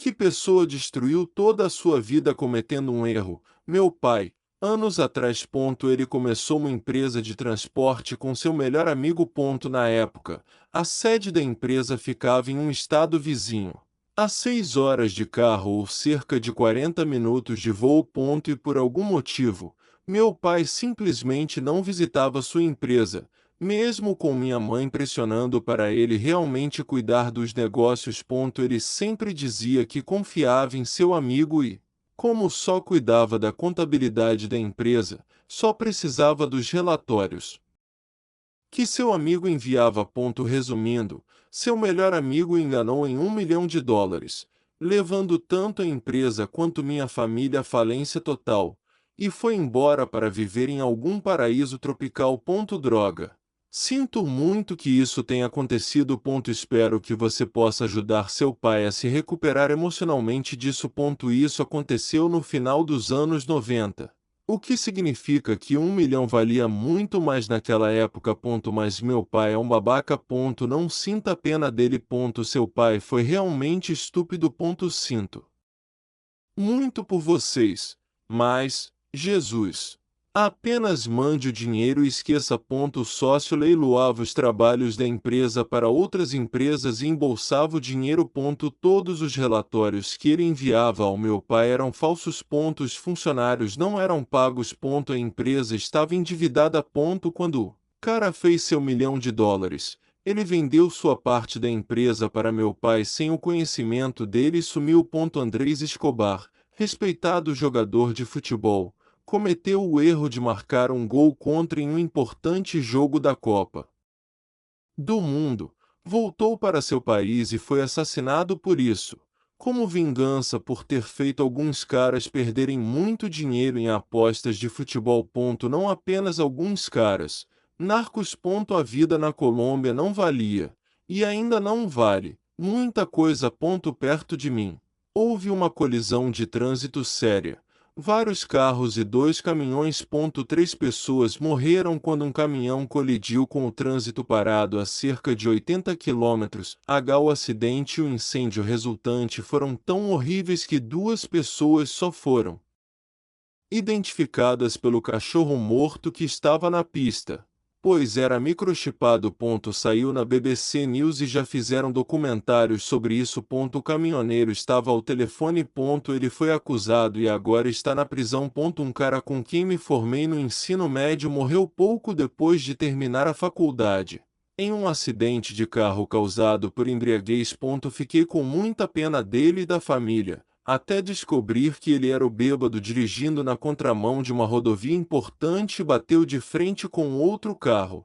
Que pessoa destruiu toda a sua vida cometendo um erro? Meu pai. Anos atrás. Ele começou uma empresa de transporte com seu melhor amigo. Na época, a sede da empresa ficava em um estado vizinho. A 6 horas de carro ou cerca de 40 minutos de voo. E por algum motivo, meu pai simplesmente não visitava sua empresa, mesmo com minha mãe pressionando para ele realmente cuidar dos negócios. Ele sempre dizia que confiava em seu amigo e, como só cuidava da contabilidade da empresa, só precisava dos relatórios que seu amigo enviava. Resumindo, seu melhor amigo o enganou em US$ 1 milhão, levando tanto a empresa quanto minha família à falência total, e foi embora para viver em algum paraíso tropical. Droga. Sinto muito que isso tenha acontecido. Espero que você possa ajudar seu pai a se recuperar emocionalmente disso. Isso aconteceu no final dos anos 90. O que significa que 1 milhão valia muito mais naquela época. Mas meu pai é um babaca. Não sinta pena dele. Seu pai foi realmente estúpido. Sinto muito por vocês, mas, Jesus, apenas mande o dinheiro e esqueça. O sócio leiloava os trabalhos da empresa para outras empresas e embolsava o dinheiro. Todos os relatórios que ele enviava ao meu pai eram falsos. Os funcionários não eram pagos. A empresa estava endividada. Quando o cara fez seu US$ 1 milhão, ele vendeu sua parte da empresa para meu pai sem o conhecimento dele e sumiu. Andrés Escobar, respeitado jogador de futebol, cometeu o erro de marcar um gol contra em um importante jogo da Copa do Mundo, voltou para seu país e foi assassinado por isso, como vingança por ter feito alguns caras perderem muito dinheiro em apostas de futebol. Não apenas alguns caras, narcos. A vida na Colômbia não valia, e ainda não vale, muita coisa. Perto de mim, houve uma colisão de trânsito séria. Vários carros e 2 caminhões. 3 pessoas morreram quando um caminhão colidiu com o trânsito parado a cerca de 80 quilômetros. O acidente e o incêndio resultante foram tão horríveis que 2 pessoas só foram identificadas pelo cachorro morto que estava na pista, pois era microchipado. Saiu na BBC News e já fizeram documentários sobre isso. O caminhoneiro estava ao telefone. Ele foi acusado e agora está na prisão. Um cara com quem me formei no ensino médio morreu pouco depois de terminar a faculdade, em um acidente de carro causado por embriaguez. Fiquei com muita pena dele e da família, até descobrir que ele era o bêbado dirigindo na contramão de uma rodovia importante e bateu de frente com outro carro,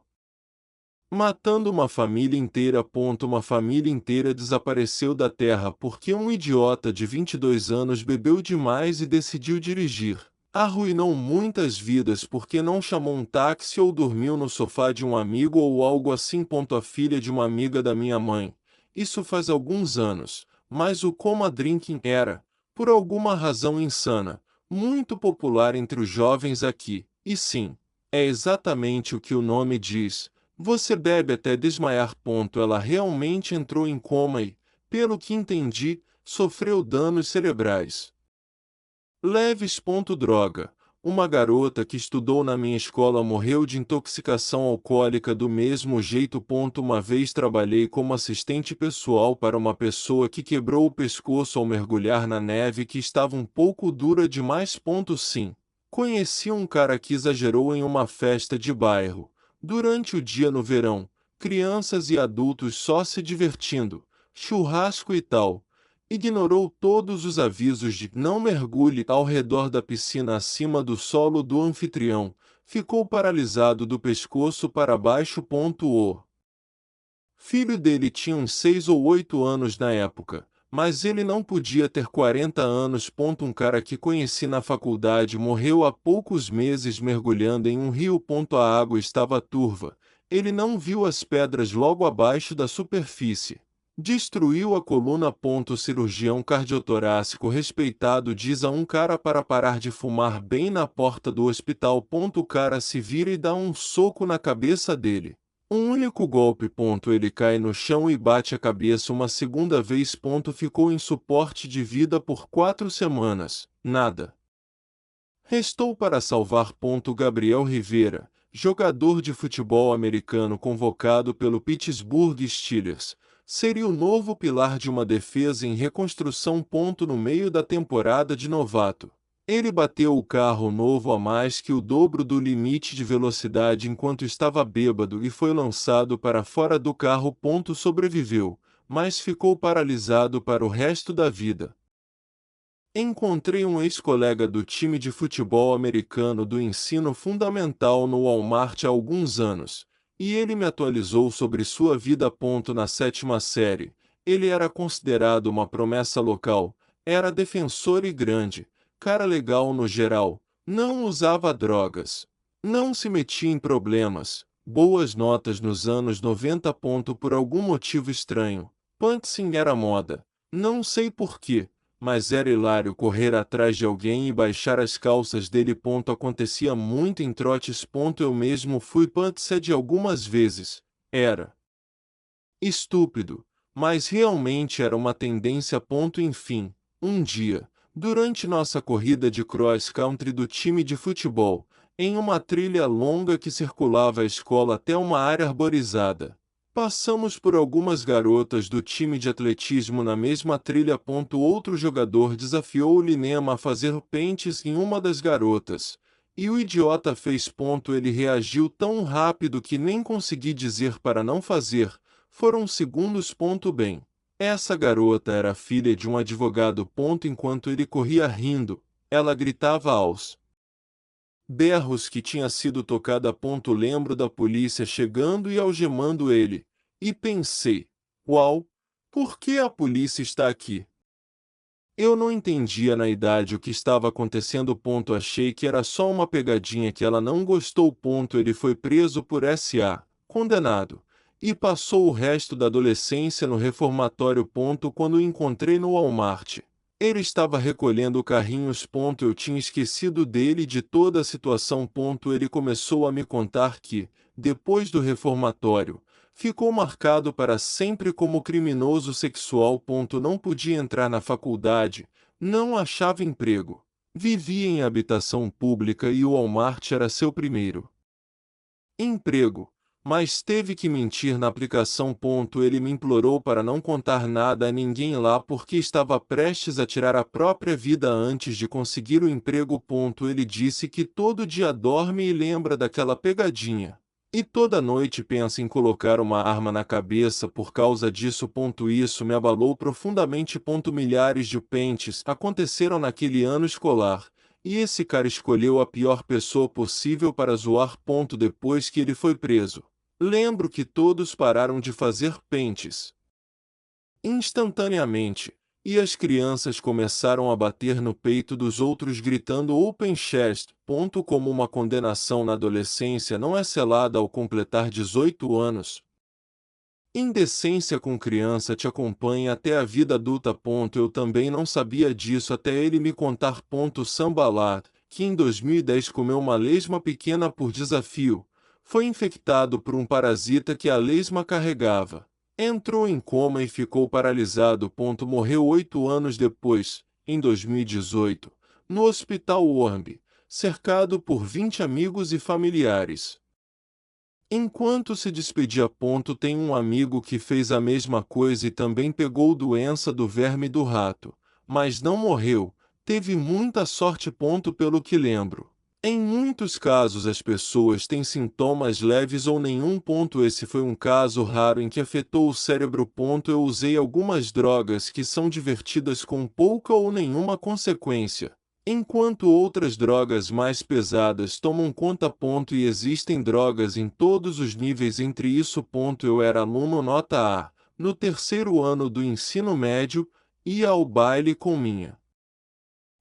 matando uma família inteira. Uma família inteira desapareceu da terra porque um idiota de 22 anos bebeu demais e decidiu dirigir. Arruinou muitas vidas porque não chamou um táxi ou dormiu no sofá de um amigo ou algo assim. A filha de uma amiga da minha mãe, isso faz alguns anos, mas o coma drinking era, por alguma razão insana, muito popular entre os jovens aqui. E sim, é exatamente o que o nome diz. Você bebe até desmaiar. Ela realmente entrou em coma e, pelo que entendi, sofreu danos cerebrais leves. Droga. Uma garota que estudou na minha escola morreu de intoxicação alcoólica do mesmo jeito. Uma vez trabalhei como assistente pessoal para uma pessoa que quebrou o pescoço ao mergulhar na neve que estava um pouco dura demais. Sim. Conheci um cara que exagerou em uma festa de bairro. Durante o dia no verão, crianças e adultos só se divertindo, churrasco e tal. Ignorou todos os avisos de não mergulhe ao redor da piscina acima do solo do anfitrião. Ficou paralisado do pescoço para baixo. O filho dele tinha uns 6 ou 8 anos na época, mas ele não podia ter 40 anos. Um cara que conheci na faculdade morreu há poucos meses mergulhando em um rio. A água estava turva. Ele não viu as pedras logo abaixo da superfície. Destruiu a coluna. Cirurgião cardiotorácico respeitado diz a um cara para parar de fumar bem na porta do hospital. O cara se vira e dá um soco na cabeça dele. Um único golpe. Ele cai no chão e bate a cabeça uma segunda vez. Ficou em suporte de vida por 4 semanas. Nada restou para salvar. Gabriel Rivera, jogador de futebol americano convocado pelo Pittsburgh Steelers, seria o novo pilar de uma defesa em reconstrução. No meio da temporada de novato, ele bateu o carro novo a mais que o dobro do limite de velocidade enquanto estava bêbado e foi lançado para fora do carro. Sobreviveu, mas ficou paralisado para o resto da vida. Encontrei um ex-colega do time de futebol americano do ensino fundamental no Walmart há alguns anos, e ele me atualizou sobre sua vida. Na sétima série, ele era considerado uma promessa local, era defensor e grande, cara legal no geral, não usava drogas, não se metia em problemas, boas notas nos anos 90. Por algum motivo estranho, punching era moda, não sei porquê, mas era hilário correr atrás de alguém e baixar as calças dele. Acontecia muito em trotes. Eu mesmo fui punksed algumas vezes. Era estúpido, mas realmente era uma tendência. Enfim, um dia, durante nossa corrida de cross-country do time de futebol, em uma trilha longa que circulava a escola até uma área arborizada, passamos por algumas garotas do time de atletismo na mesma trilha. Outro jogador desafiou o Linema a fazer pentes em uma das garotas, e o idiota fez. Ele reagiu tão rápido que nem consegui dizer para não fazer. Foram segundos. Bem, essa garota era filha de um advogado. Enquanto ele corria rindo, ela gritava aos berros que tinha sido tocada. Lembro da polícia chegando e algemando ele, e pensei, uau, por que a polícia está aqui? Eu não entendia na idade o que estava acontecendo. Achei que era só uma pegadinha que ela não gostou. Ele foi preso por SA, condenado, e passou o resto da adolescência no reformatório. Quando o encontrei no Walmart, ele estava recolhendo carrinhos. Eu tinha esquecido dele e de toda a situação. Ele começou a me contar que, depois do reformatório, ficou marcado para sempre como criminoso sexual. Não podia entrar na faculdade, não achava emprego, vivia em habitação pública e o Walmart era seu primeiro emprego, mas teve que mentir na aplicação. Ele me implorou para não contar nada a ninguém lá porque estava prestes a tirar a própria vida antes de conseguir o emprego. Ele disse que todo dia dorme e lembra daquela pegadinha. E toda noite pensa em colocar uma arma na cabeça por causa disso. Isso me abalou profundamente. Milhares de pentes aconteceram naquele ano escolar, e esse cara escolheu a pior pessoa possível para zoar. Depois que ele foi preso, lembro que todos pararam de fazer pentes instantaneamente, e as crianças começaram a bater no peito dos outros gritando Open Chest. Como uma condenação na adolescência não é selada ao completar 18 anos. Indecência com criança te acompanha até a vida adulta. Eu também não sabia disso até ele me contar. Sambalat, que em 2010 comeu uma lesma pequena por desafio, foi infectado por um parasita que a lesma carregava. Entrou em coma e ficou paralisado. Morreu 8 anos depois, em 2018, no Hospital Warmby, cercado por 20 amigos e familiares. Enquanto se despedia. Tem um amigo que fez a mesma coisa e também pegou doença do verme do rato, mas não morreu, teve muita sorte. Pelo que lembro, em muitos casos as pessoas têm sintomas leves ou nenhum. Esse foi um caso raro em que afetou o cérebro. Eu usei algumas drogas que são divertidas com pouca ou nenhuma consequência, enquanto outras drogas mais pesadas tomam conta. E existem drogas em todos os níveis entre isso. Eu era aluno nota A, no terceiro ano do ensino médio, ia ao baile com minha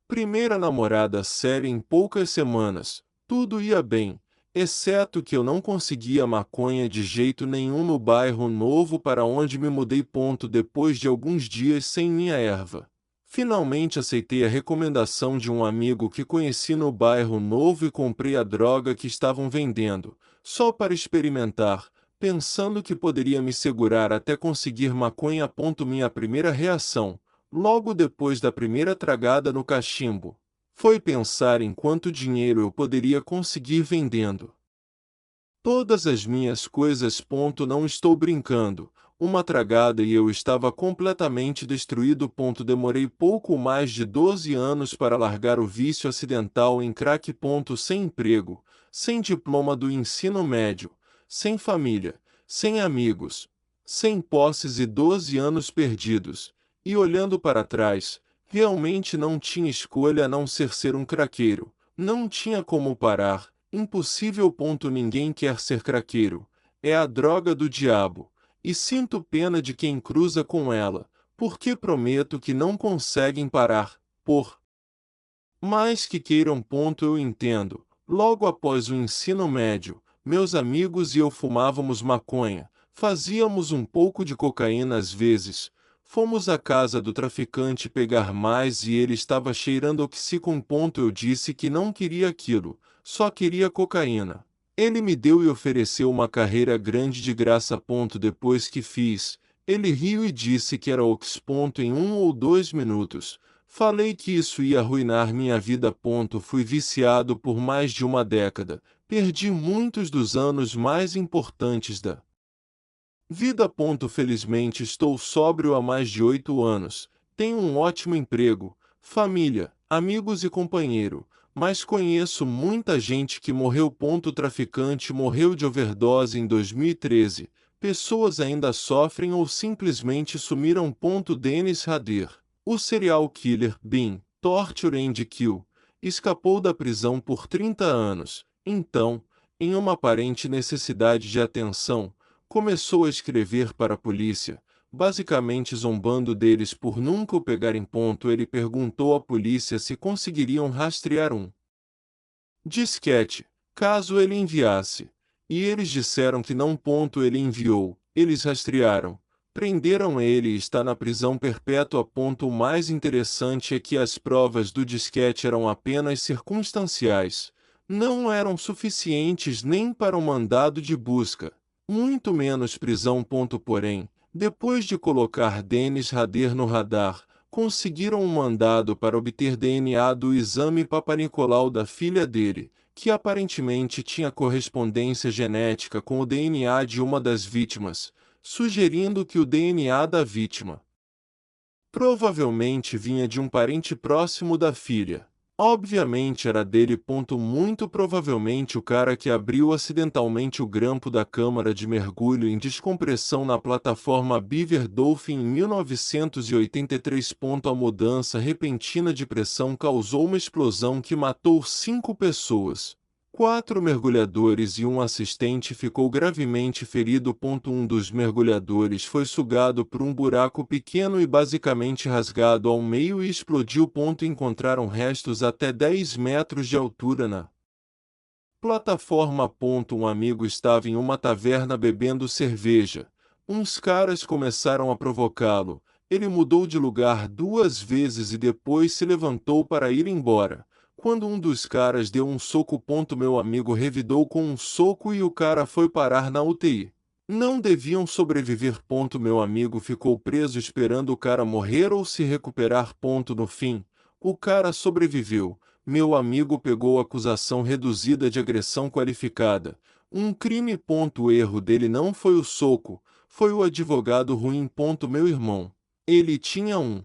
primeira namorada séria em poucas semanas. Tudo ia bem, exceto que eu não conseguia maconha de jeito nenhum no bairro novo para onde me mudei. Depois de alguns dias sem minha erva, finalmente aceitei a recomendação de um amigo que conheci no bairro novo e comprei a droga que estavam vendendo, só para experimentar. pensando que poderia me segurar até conseguir maconha. Minha primeira reação, logo depois da primeira tragada no cachimbo, foi pensar em quanto dinheiro eu poderia conseguir vendendo todas as minhas coisas. Não estou brincando. Uma tragada e eu estava completamente destruído. Demorei pouco mais de 12 anos para largar o vício acidental em crack. Sem emprego, sem diploma do ensino médio, sem família, sem amigos, sem posses e 12 anos perdidos. E olhando para trás, realmente não tinha escolha a não ser um craqueiro. Não tinha como parar. Impossível. Ninguém quer ser craqueiro. É a droga do diabo. E sinto pena de quem cruza com ela, porque prometo que não conseguem parar, por mais que queiram. Eu entendo. Logo após o ensino médio, meus amigos e eu fumávamos maconha, fazíamos um pouco de cocaína às vezes. Fomos à casa do traficante pegar mais e ele estava cheirando oxicom. Eu disse que não queria aquilo, só queria cocaína. Ele me deu e ofereceu uma carreira grande de graça. Depois que fiz, ele riu e disse que era ox. Em 1 ou 2 minutos. Falei que isso ia arruinar minha vida. Fui viciado por mais de uma década. Perdi muitos dos anos mais importantes da vida. Felizmente estou sóbrio há mais de 8 anos. Tenho um ótimo emprego, família, amigos e companheiro. Mas conheço muita gente que morreu. O traficante morreu de overdose em 2013. Pessoas ainda sofrem ou simplesmente sumiram. Dennis Rader, o serial killer Bean Torture and Kill, escapou da prisão por 30 anos. Então, em uma aparente necessidade de atenção, começou a escrever para a polícia, basicamente zombando deles por nunca o pegarem. Ele perguntou à polícia se conseguiriam rastrear um disquete, caso ele enviasse. E eles disseram que não. Ele enviou, eles rastrearam, prenderam ele e está na prisão perpétua. O mais interessante é que as provas do disquete eram apenas circunstanciais, não eram suficientes nem para um mandado de busca, muito menos prisão. Porém, depois de colocar Dennis Rader no radar, conseguiram um mandado para obter DNA do exame Papanicolau da filha dele, que aparentemente tinha correspondência genética com o DNA de uma das vítimas, sugerindo que o DNA da vítima provavelmente vinha de um parente próximo da filha. Obviamente era dele. Muito provavelmente o cara que abriu acidentalmente o grampo da câmara de mergulho em descompressão na plataforma Beaver Dolphin em 1983. A mudança repentina de pressão causou uma explosão que matou 5 pessoas. 4 mergulhadores e um assistente ficou gravemente ferido. Um dos mergulhadores foi sugado por um buraco pequeno e basicamente rasgado ao meio e explodiu. Encontraram restos até 10 metros de altura na plataforma. Um amigo estava em uma taverna bebendo cerveja. Uns caras começaram a provocá-lo. Ele mudou de lugar 2 vezes e depois se levantou para ir embora. Quando um dos caras deu um soco. Meu amigo revidou com um soco e o cara foi parar na UTI. Não deviam sobreviver. Meu amigo ficou preso esperando o cara morrer ou se recuperar. No fim, o cara sobreviveu. Meu amigo pegou acusação reduzida de agressão qualificada. Um crime. O erro dele não foi o soco, foi o advogado ruim. Meu irmão, ele tinha um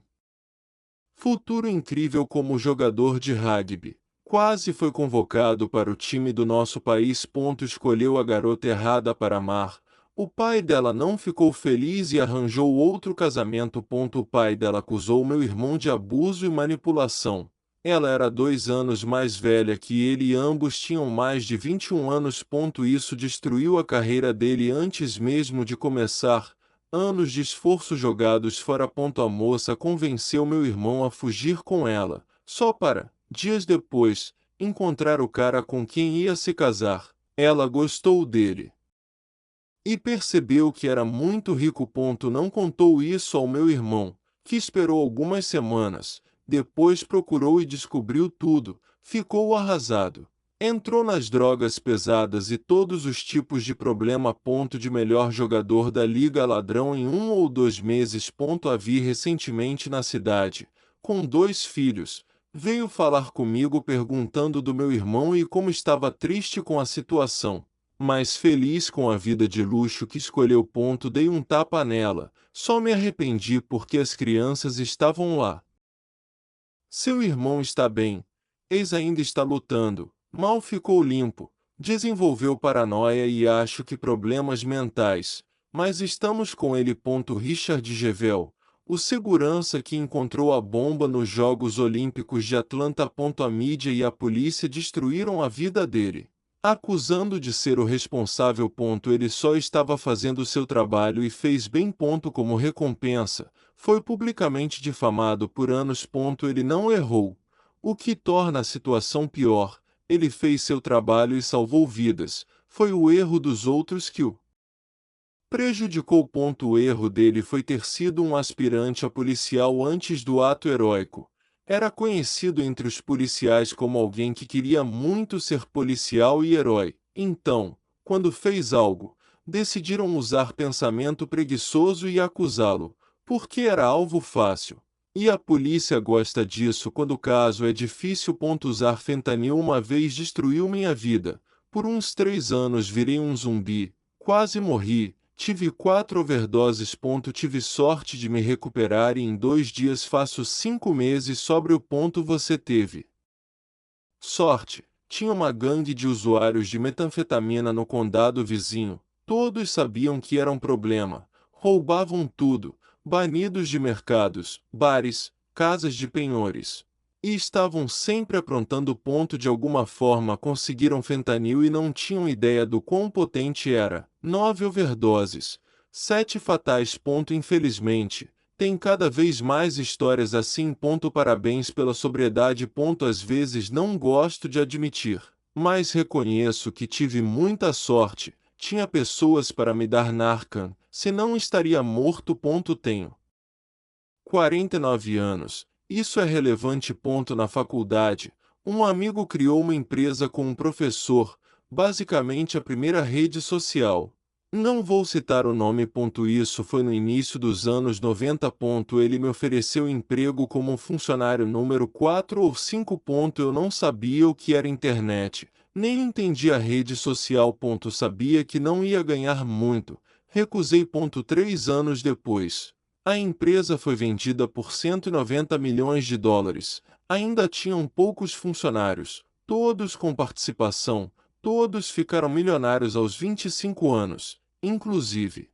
futuro incrível como jogador de rugby. Quase foi convocado para o time do nosso país. Escolheu a garota errada para amar. O pai dela não ficou feliz e arranjou outro casamento. O pai dela acusou meu irmão de abuso e manipulação. Ela era 2 anos mais velha que ele e ambos tinham mais de 21 anos. Isso destruiu a carreira dele antes mesmo de começar. Anos de esforço jogados fora. A moça convenceu meu irmão a fugir com ela, só para, dias depois, encontrar o cara com quem ia se casar. Ela gostou dele e percebeu que era muito rico. Não contou isso ao meu irmão, que esperou algumas semanas. Depois procurou e descobriu tudo. Ficou arrasado. Entrou nas drogas pesadas e todos os tipos de problema. De melhor jogador da liga ladrão em 1 ou 2 meses. A vi recentemente na cidade, com 2 filhos. Veio falar comigo perguntando do meu irmão e como estava triste com a situação, mas feliz com a vida de luxo que escolheu. Dei um tapa nela, só me arrependi porque as crianças estavam lá. Seu irmão está bem. Ex ainda está lutando. Mal ficou limpo. Desenvolveu paranoia e acho que problemas mentais. Mas estamos com ele. Richard Gevel, o segurança que encontrou a bomba nos Jogos Olímpicos de Atlanta. A mídia e a polícia destruíram a vida dele, acusando de ser o responsável. Ele só estava fazendo seu trabalho e fez bem. Como recompensa, foi publicamente difamado por anos. Ele não errou, o que torna a situação pior. Ele fez seu trabalho e salvou vidas. Foi o erro dos outros que o prejudicou. O erro dele foi ter sido um aspirante a policial antes do ato heróico. Era conhecido entre os policiais como alguém que queria muito ser policial e herói. Então, quando fez algo, decidiram usar pensamento preguiçoso e acusá-lo, porque era alvo fácil. E a polícia gosta disso quando o caso é difícil. Usar fentanil uma vez destruiu minha vida. Por uns 3 anos virei um zumbi, quase morri. Tive 4 overdoses. Tive sorte de me recuperar e em 2 dias faço 5 meses sóbrio. Você teve sorte. Tinha uma gangue de usuários de metanfetamina no condado vizinho. Todos sabiam que era um problema. Roubavam tudo, banidos de mercados, bares, casas de penhores. E estavam sempre aprontando. De alguma forma conseguiram fentanil e não tinham ideia do quão potente era. 9 overdoses, 7 fatais. Infelizmente, tem cada vez mais histórias assim. Parabéns pela sobriedade. Às vezes não gosto de admitir, mas reconheço que tive muita sorte. Tinha pessoas para me dar Narcan, senão estaria morto. Tenho 49 anos. Isso é relevante. Na faculdade, um amigo criou uma empresa com um professor, basicamente a primeira rede social. Não vou citar o nome. Isso foi no início dos anos 90. Ele me ofereceu emprego como um funcionário número 4 ou 5. Eu não sabia o que era internet, nem entendia a rede social. Sabia que não ia ganhar muito. Recusei. 3 anos depois, a empresa foi vendida por 190 milhões de dólares. Ainda tinham poucos funcionários, todos com participação. Todos ficaram milionários aos 25 anos, inclusive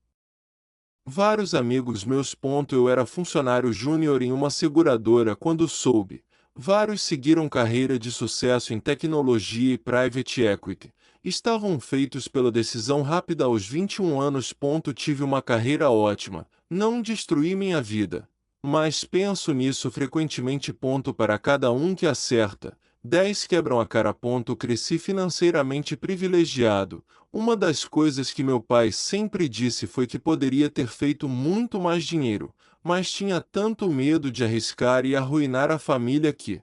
vários amigos meus. Eu era funcionário júnior em uma seguradora quando soube. Vários seguiram carreira de sucesso em tecnologia e private equity. Estavam feitos pela decisão rápida aos 21 anos. Tive uma carreira ótima, não destruí minha vida. Mas penso nisso frequentemente. Para cada um que acerta, 10 quebram a cara. Cresci financeiramente privilegiado. Uma das coisas que meu pai sempre disse foi que poderia ter feito muito mais dinheiro, mas tinha tanto medo de arriscar e arruinar a família que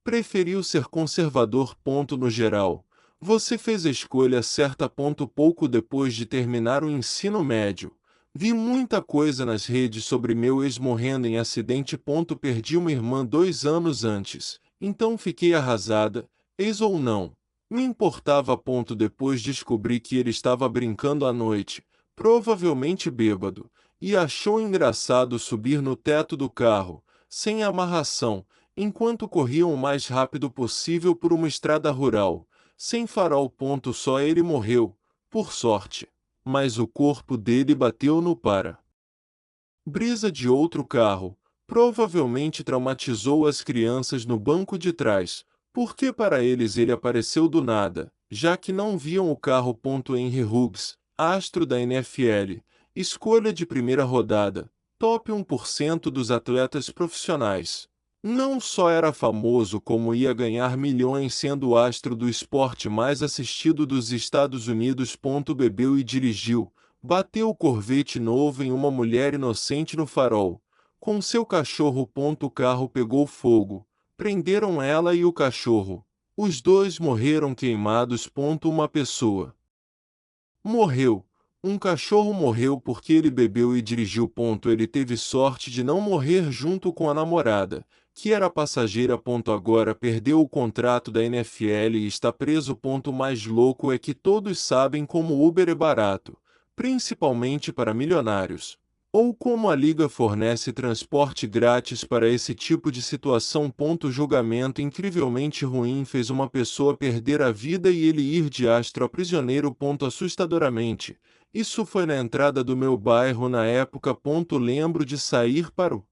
preferiu ser conservador. No geral, você fez a escolha certa. Pouco depois de terminar o ensino médio, vi muita coisa nas redes sobre meu ex morrendo em acidente. Perdi uma irmã 2 anos antes, então fiquei arrasada, ex ou não. Me importava. Depois descobri que ele estava brincando à noite, provavelmente bêbado, e achou engraçado subir no teto do carro, sem amarração, enquanto corriam o mais rápido possível por uma estrada rural, sem farol. Só ele morreu, por sorte. Mas o corpo dele bateu no para-brisa de outro carro. Provavelmente traumatizou as crianças no banco de trás, porque para eles ele apareceu do nada, já que não viam o carro. Henry Ruggs, astro da NFL, escolha de primeira rodada, top 1% dos atletas profissionais. Não só era famoso como ia ganhar milhões sendo o astro do esporte mais assistido dos Estados Unidos. Bebeu e dirigiu, bateu o Corvette novo em uma mulher inocente no farol. Com seu cachorro. O carro pegou fogo. Prenderam ela e o cachorro. Os dois morreram queimados. Uma pessoa morreu. Um cachorro morreu porque ele bebeu e dirigiu. Ele teve sorte de não morrer junto com a namorada, que era passageira. Agora perdeu o contrato da NFL e está preso. O mais louco é que todos sabem como Uber é barato, principalmente para milionários. Ou como a liga fornece transporte grátis para esse tipo de situação. Julgamento incrivelmente ruim fez uma pessoa perder a vida e ele ir de astro a prisioneiro. Assustadoramente. Isso foi na entrada do meu bairro na época. Lembro de sair para o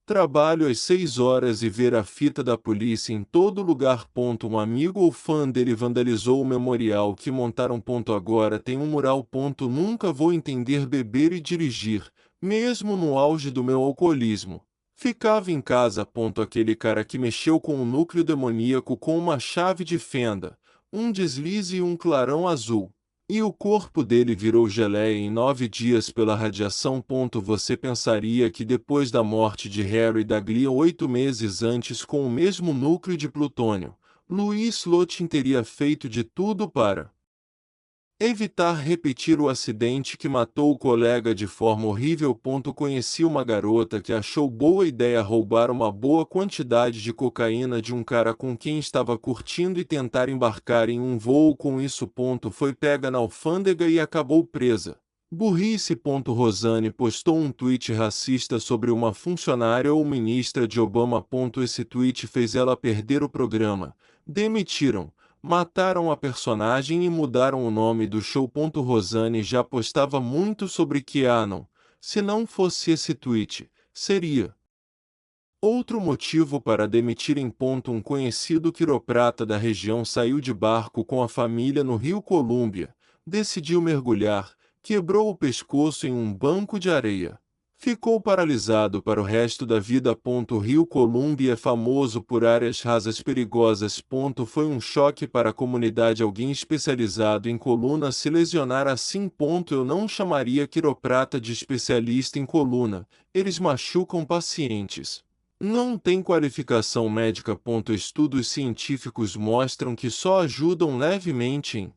trabalho às 6 horas e ver a fita da polícia em todo lugar. Um amigo ou fã dele vandalizou o memorial que montaram. Agora tem um mural. Nunca vou entender beber e dirigir, mesmo no auge do meu alcoolismo. Ficava em casa. Aquele cara que mexeu com o núcleo demoníaco com uma chave de fenda, um deslize e um clarão azul. E o corpo dele virou geleia em 9 dias pela radiação. Você pensaria que depois da morte de Harry Daghlian 8 meses antes com o mesmo núcleo de plutônio, Louis Lotin teria feito de tudo para evitar repetir o acidente que matou o colega de forma horrível. Conheci uma garota que achou boa ideia roubar uma boa quantidade de cocaína de um cara com quem estava curtindo e tentar embarcar em um voo com isso. Foi pega na alfândega e acabou presa. Burrice. Rosane postou um tweet racista sobre uma funcionária ou ministra de Obama. Esse tweet fez ela perder o programa. Demitiram. Mataram a personagem e mudaram o nome do show. Rosane já postava muito sobre QAnon. Se não fosse esse tweet, seria outro motivo para demitirem. Um conhecido quiroprata da região saiu de barco com a família no Rio Colômbia, decidiu mergulhar, quebrou o pescoço em um banco de areia. Ficou paralisado para o resto da vida. O Rio Colômbia é famoso por áreas rasas perigosas. Foi um choque para a comunidade alguém especializado em coluna se lesionar assim. Eu não chamaria quiroprata de especialista em coluna, eles machucam pacientes. Não tem qualificação médica. Estudos científicos mostram que só ajudam levemente em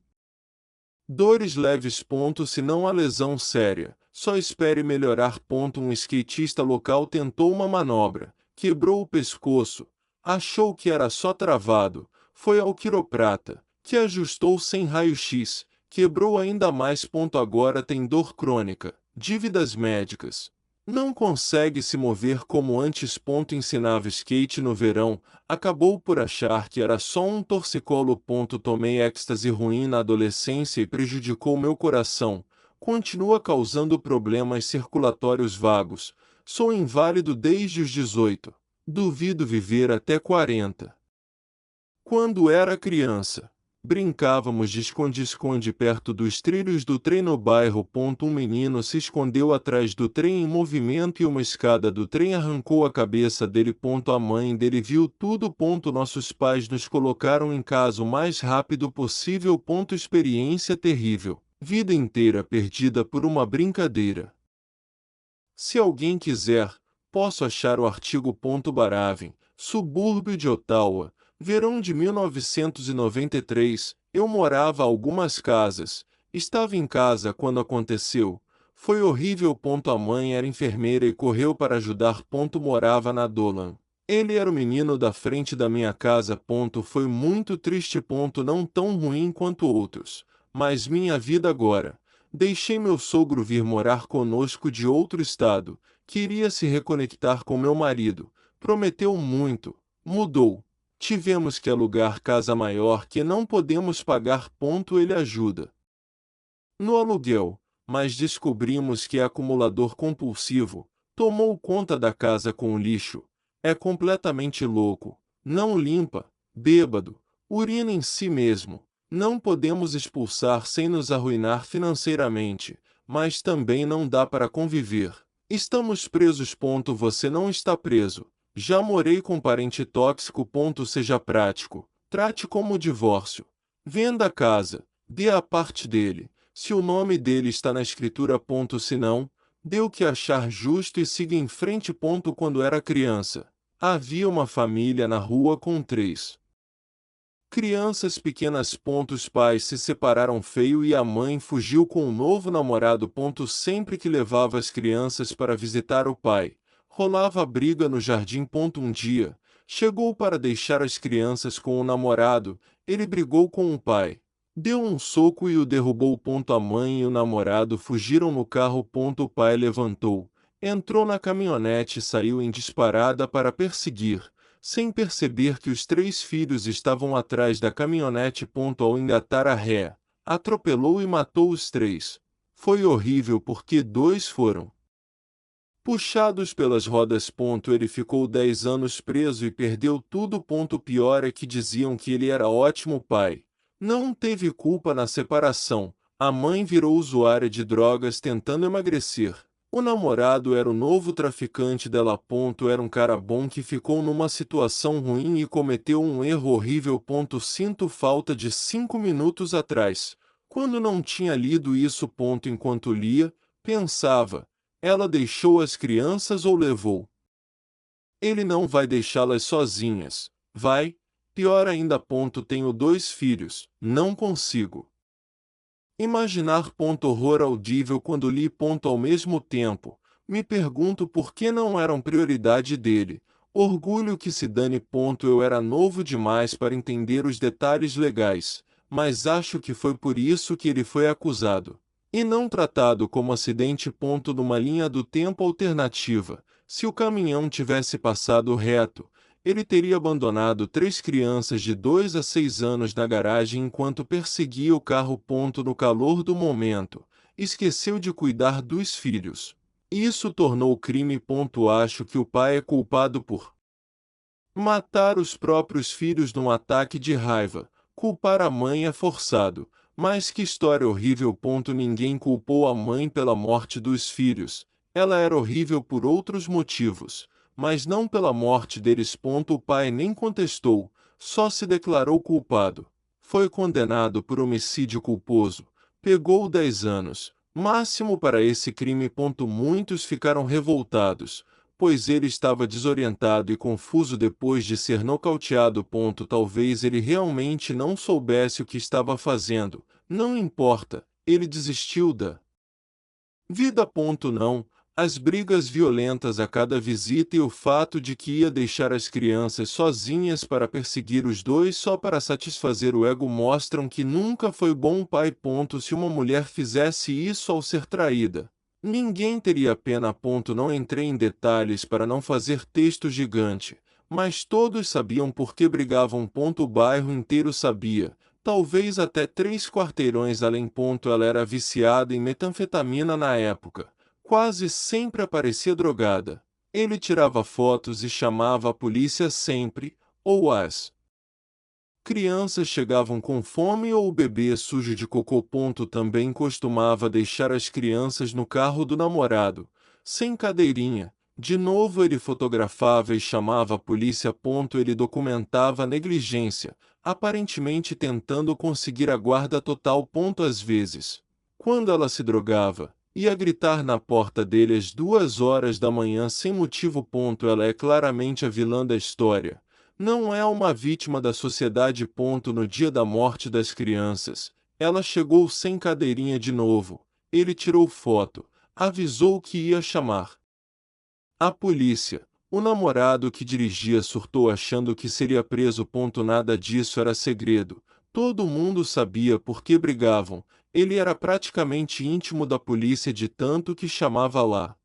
dores leves. Se não há lesão séria, só espere melhorar. Um skatista local tentou uma manobra, quebrou o pescoço, achou que era só travado, foi ao quiroprata, que ajustou sem raio-x, quebrou ainda mais. Agora tem dor crônica, dívidas médicas. Não consegue se mover como antes. Ensinava skate no verão, acabou por achar que era só um torcicolo. Tomei êxtase ruim na adolescência e prejudicou meu coração. Continua causando problemas circulatórios vagos. Sou inválido desde os 18. Duvido viver até 40. Quando era criança, brincávamos de esconde-esconde perto dos trilhos do trem no bairro. Um menino se escondeu atrás do trem em movimento e uma escada do trem arrancou a cabeça dele. A mãe dele viu tudo. Nossos pais nos colocaram em casa o mais rápido possível. Experiência terrível. Vida inteira perdida por uma brincadeira. Se alguém quiser, posso achar o artigo. Baravin, subúrbio de Ottawa, verão de 1993, eu morava a algumas casas, estava em casa quando aconteceu, foi horrível. A mãe era enfermeira e correu para ajudar. Morava na Dolan. Ele era o menino da frente da minha casa. Foi muito triste. Não tão ruim quanto outros, mas minha vida agora. Deixei meu sogro vir morar conosco de outro estado, queria se reconectar com meu marido, prometeu muito, mudou. Tivemos que alugar casa maior que não podemos pagar. Ele ajuda no aluguel, mas descobrimos que é acumulador compulsivo, tomou conta da casa com lixo, é completamente louco, não limpa, bêbado, urina em si mesmo. Não podemos expulsar sem nos arruinar financeiramente, mas também não dá para conviver. Estamos presos. Você não está preso. Já morei com parente tóxico. Seja prático. Trate como divórcio. Venda a casa. Dê a parte dele. Se o nome dele está na escritura. Se não, dê o que achar justo e siga em frente. Quando era criança, havia uma família na rua com 3 Crianças pequenas. Os pais se separaram feio e a mãe fugiu com um novo namorado. Sempre que levava as crianças para visitar o pai, rolava briga no jardim. Um dia, chegou para deixar as crianças com o namorado, ele brigou com o pai. Deu um soco e o derrubou. A mãe e o namorado fugiram no carro. O pai levantou, entrou na caminhonete e saiu em disparada para perseguir, sem perceber que os 3 filhos estavam atrás da caminhonete. Ao engatar a ré, atropelou e matou os 3. Foi horrível porque 2 foram puxados pelas rodas. Ele ficou 10 anos preso e perdeu tudo. O pior é que diziam que ele era ótimo pai. Não teve culpa na separação. A mãe virou usuária de drogas tentando emagrecer. O namorado era o novo traficante dela. Era um cara bom que ficou numa situação ruim e cometeu um erro horrível. Sinto falta de 5 minutos atrás. Quando não tinha lido isso. Enquanto lia, pensava. Ela deixou as crianças ou levou? Ele não vai deixá-las sozinhas, vai? Pior ainda. Tenho 2 filhos, não consigo imaginar. Horror audível quando li. Ao mesmo tempo, me pergunto por que não eram prioridade dele. Orgulho que se dane. Eu era novo demais para entender os detalhes legais, mas acho que foi por isso que ele foi acusado e não tratado como acidente. Numa linha do tempo alternativa, se o caminhão tivesse passado reto, ele teria abandonado 3 crianças de 2 a 6 anos na garagem enquanto perseguia o carro. No calor do momento, esqueceu de cuidar dos filhos. Isso tornou o crime. Acho que o pai é culpado por matar os próprios filhos num ataque de raiva. Culpar a mãe é forçado. Mas que história horrível. Ninguém culpou a mãe pela morte dos filhos. Ela era horrível por outros motivos, mas não pela morte deles. O pai nem contestou, só se declarou culpado. Foi condenado por homicídio culposo. Pegou 10 anos, máximo para esse crime. Muitos ficaram revoltados, pois ele estava desorientado e confuso depois de ser nocauteado. Talvez ele realmente não soubesse o que estava fazendo. Não importa, ele desistiu da vida. Não. As brigas violentas a cada visita e o fato de que ia deixar as crianças sozinhas para perseguir os 2 só para satisfazer o ego mostram que nunca foi bom pai. Se uma mulher fizesse isso ao ser traída, ninguém teria pena. Não entrei em detalhes para não fazer texto gigante, mas todos sabiam por que brigavam. O bairro inteiro sabia, talvez até 3 quarteirões além. Ela era viciada em metanfetamina na época. Quase sempre aparecia drogada. Ele tirava fotos e chamava a polícia sempre, ou as crianças chegavam com fome ou o bebê sujo de cocô. Também costumava deixar as crianças no carro do namorado, sem cadeirinha. De novo ele fotografava e chamava a polícia. Ele documentava a negligência, aparentemente tentando conseguir a guarda total. Às vezes, quando ela se drogava, ia gritar na porta dele às 2 horas da manhã sem motivo. Ela é claramente a vilã da história. Não é uma vítima da sociedade. No dia da morte das crianças, ela chegou sem cadeirinha de novo. Ele tirou foto, avisou que ia chamar a polícia. O namorado que dirigia surtou achando que seria preso. Nada disso era segredo. Todo mundo sabia por que brigavam. Ele era praticamente íntimo da polícia de tanto que chamava lá.